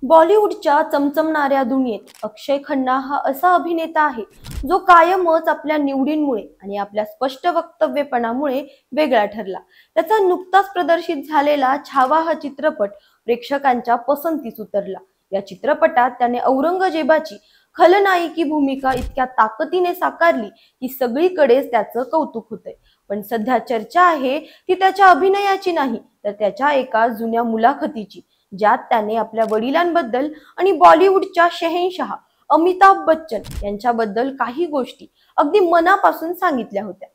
बॉलिवूडच्या चमचमणाऱ्या दुनियेत अक्षय खन्ना हा असा अभिनेता आहे जो कायमच आपल्या निवडींमुळे आणि आपल्या स्पष्ट वक्तव्यपणामुळे वेगळा ठरला। त्याचा नुकताच प्रदर्शित झालेला छावा हा चित्रपट प्रेक्षकांच्या पसंतीस उतरला। या चित्रपटात त्याने औरंगजेबाची खलनायकी भूमिका इतक्या ताकदीने साकारली की सगळीकडेच त्याचं कौतुक होतंय। पण सध्या चर्चा आहे ती त्याच्या अभिनयाची नाही तर त्याच्या एका जुन्या मुलाखतीची, ज्यात त्याने आपल्या वडिलांबद्दल आणि बॉलिवूडच्या शहेनशाह अमिताभ बच्चन यांच्याबद्दल काही गोष्टी अगदी मनापासून सांगितल्या होत्या।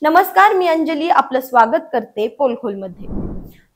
नमस्कार, मी अंजली आपलं स्वागत करते पोलखोल मध्ये।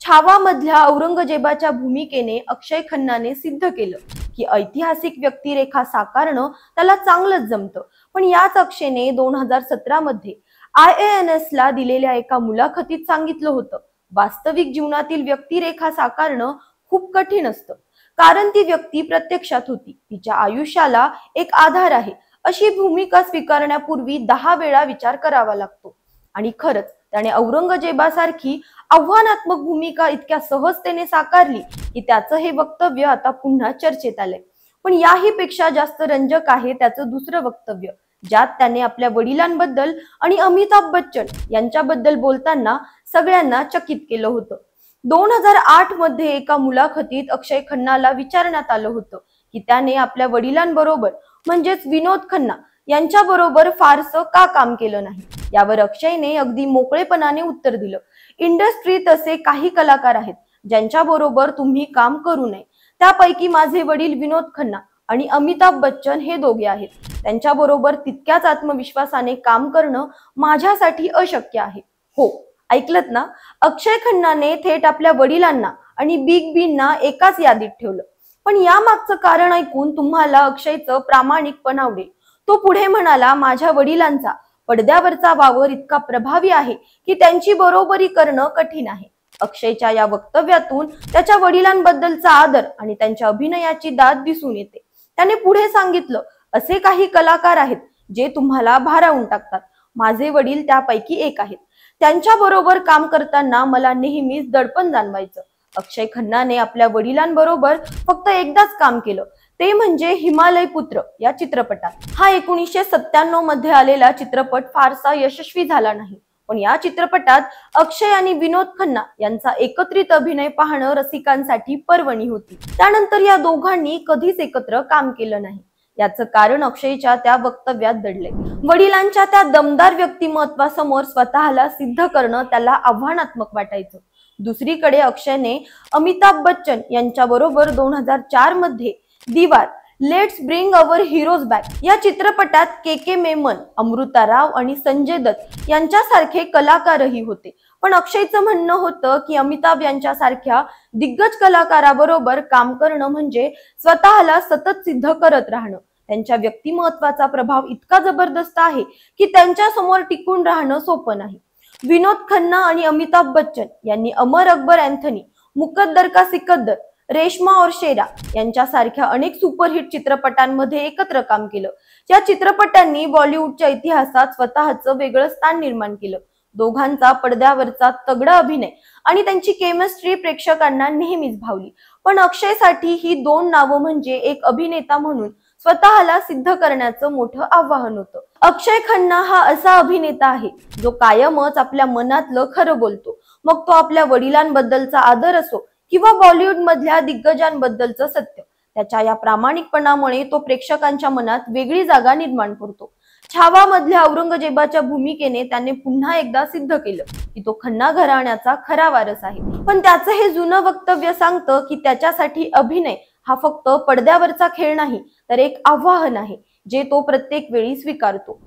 छावा मधल्या औरंगजेबाच्या भूमिकेने अक्षय खन्नाने सिद्ध केलं की ऐतिहासिक व्यक्तिरेखा साकारणं त्याला चांगलंच जमतं। पण याच अक्षयने 2017 मध्ये IANS ला दिलेल्या एका मुलाखतीत सांगितलं होतं, वास्तविक जीवनातील व्यक्तिरेखा साकारणं खूप कठीण असतं, कारण ती व्यक्ती प्रत्यक्षात होती, तिच्या आयुष्याला एक आधार आहे अशी भूमिका स्वीकारण्यापूर्वी 10 वेळा विचार करावा लागतो। आणि खरंच त्याने औरंगजेबासारखी आव्हानात्मक भूमिका इतक्या सहजतेने साकारली की त्याचं हे वक्तव्य आता पुन्हा चर्चेत आलंय। पण याही पेक्षा जास्त रंजक आहे त्याचं दुसरं वक्तव्य, ज्यात त्याने आपल्या वडिलांबद्दल आणि अमिताभ बच्चन यांच्याबद्दल बोलताना सगळ्यांना चकित केलं होतं। 2008 मध्ये एका मुलाखतीत अक्षय खन्नाला विचारण्यात आलं होतं की त्याने आपल्या वडिलांबरोबर म्हणजेच विनोद खन्ना यांच्याबरोबर फारसं का काम केलं नाही। यावर अक्षयने अगदी मोकळेपणाने उत्तर दिलं, इंडस्ट्रीत असे काही कलाकार आहेत ज्यांच्याबरोबर तुम्ही काम करू नये, त्यापैकी माझे वडील विनोद खन्ना आणि अमिताभ बच्चन हे दोघे आहेत। त्यांच्याबरोबर तितक्याच आत्मविश्वासाने काम करणं माझ्यासाठी अशक्य आहे। हो, ऐकलत ना, अक्षय खन्नाने थेट आपल्या वडिलांना आणि बिग बींना एकाच यादीत ठेवलं। पण या मागचं कारण ऐकून तुम्हाला अक्षयचं प्रामाणिकपण आवडेल। तो पुढे म्हणाला, माझ्या वडिलांचा पडद्यावरचा वावर इतका प्रभावी आहे की त्यांची बरोबरी करणं कठीण आहे। अक्षयच्या या वक्तव्यातून त्याच्या वडिलांबद्दलचा आदर आणि त्यांच्या अभिनयाची दाद दिसून येते। त्याने पुढे सांगितलं, असे काही कलाकार आहेत जे तुम्हाला भारावून टाकतात, माझे वडील त्यापैकी एक आहेत। त्यांच्या बरोबर काम करताना मला नेहमीच दडपण जाणवायचं। अक्षय खन्नाने आपल्या वडिलांबरोबर फक्त एकदाच काम केलं, ते म्हणजे हिमालय पुत्र या चित्रपटात। हा 1997 मध्ये आलेला चित्रपट फारसा यशस्वी झाला नाही, पण या चित्रपटात अक्षय आणि विनोद खन्ना यांचा एकत्रित अभिनय पाहणं रसिकांसाठी पर्वणी होती। त्यानंतर या दोघांनी कधीच एकत्र काम केलं नाही। याचं कारण अक्षयच्या त्या वक्तव्यात दडले। वडिलांच्या त्या दमदार व्यक्तिमत्वासमोर स्वतःला सिद्ध करणं त्याला आव्हानात्मक वाटायचं। दुसरीकडे अक्षयने अमिताभ बच्चन यांच्याबरोबर 2004 मध्ये दीवार, let's bring our heroes back या चित्रपटात के मेमन, अमृता राव आणि संजय दत्त यांच्यासारखे कलाकारही होते। पण अक्षयचं म्हणणं होतं की अमिताभ यांच्यासारख्या दिग्गज कलाकाराबरोबर काम करणं म्हणजे स्वतःला सतत सिद्ध करत राहणं। त्यांच्या व्यक्तिमत्वाचा प्रभाव इतका जबरदस्त आहे की त्यांच्या समोर टिकून राहणं सोपं नाही। विनोद खन्ना आणि अमिताभ बच्चन यांनी अमर अकबर अँथनी, मुकद्दर का सिकंदर, रेशमा और शेरा यांच्यासारख्या अनेक सुपरहिट चित्रपटांमध्ये एकत्र काम केलं। या चित्रपटांनी बॉलिवूडच्या इतिहासात स्वतःचं वेगळं स्थान निर्माण केलं। दोघांचा पडद्यावरचा तगडा अभिनय आणि त्यांची केमिस्ट्री प्रेक्षकांना नेहमीच भावली। पण अक्षयसाठी ही दोन नावं म्हणजे एक अभिनेता म्हणून स्वतःला सिद्ध करण्याचं मोठं आव्हान होतं। अक्षय खन्ना हा असा अभिनेता आहे जो कायमच आपल्या मनातलं खरं बोलतो, मग तो आपल्या वडिलांबद्दलचा आदर असो किंवा बॉलिवूड मधल्या दिग्गजांबद्दलचं सत्य। त्याच्या या प्रामाणिकपणामुळे तो प्रेक्षकांच्या मनात वेगळी जागा निर्माण करतो। छावा मधल्या औरंगजेबाच्या भूमिकेने त्याने पुन्हा एकदा सिद्ध केलं की तो खन्ना घराण्याचा खरा वारस आहे। पण त्याचं हे जुनं वक्तव्य सांगतं की त्याच्यासाठी अभिनय हा फक्त पडद्यावरचा खेळ नाही तर एक आव्हान आहे जे तो प्रत्येक वेळी स्वीकारतो।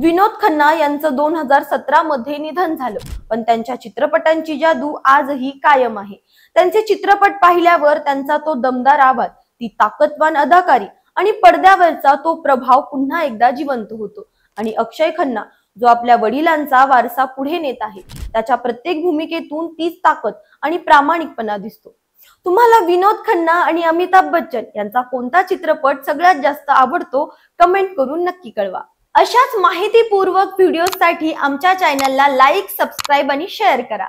विनोद खन्ना यांचं 2017 मध्ये निधन झालं, पण त्यांच्या चित्रपटांची जादू आजही कायम आहे। त्यांचे चित्रपट पाहिल्यावर त्यांचा तो दमदार आवाज, ती ताकदवान अदाकारी आणि पडद्यावरचा तो प्रभाव पुन्हा एकदा जिवंत होतो। आणि अक्षय खन्ना जो आपल्या वडिलांचा वारसा पुढे नेत आहे, त्याच्या प्रत्येक भूमिकेतून तीच ताकद आणि प्रामाणिकपणा दिसतो। तुम्हाला विनोद खन्ना आणि अमिताभ बच्चन यांचा कोणता चित्रपट सगळ्यात जास्त आवडतो कमेंट करून नक्की कळवा। अशाच माहितीपूर्वक व्हिडिओसाठी आमच्या चॅनलला लाईक, सबस्क्राईब आणि शेअर करा।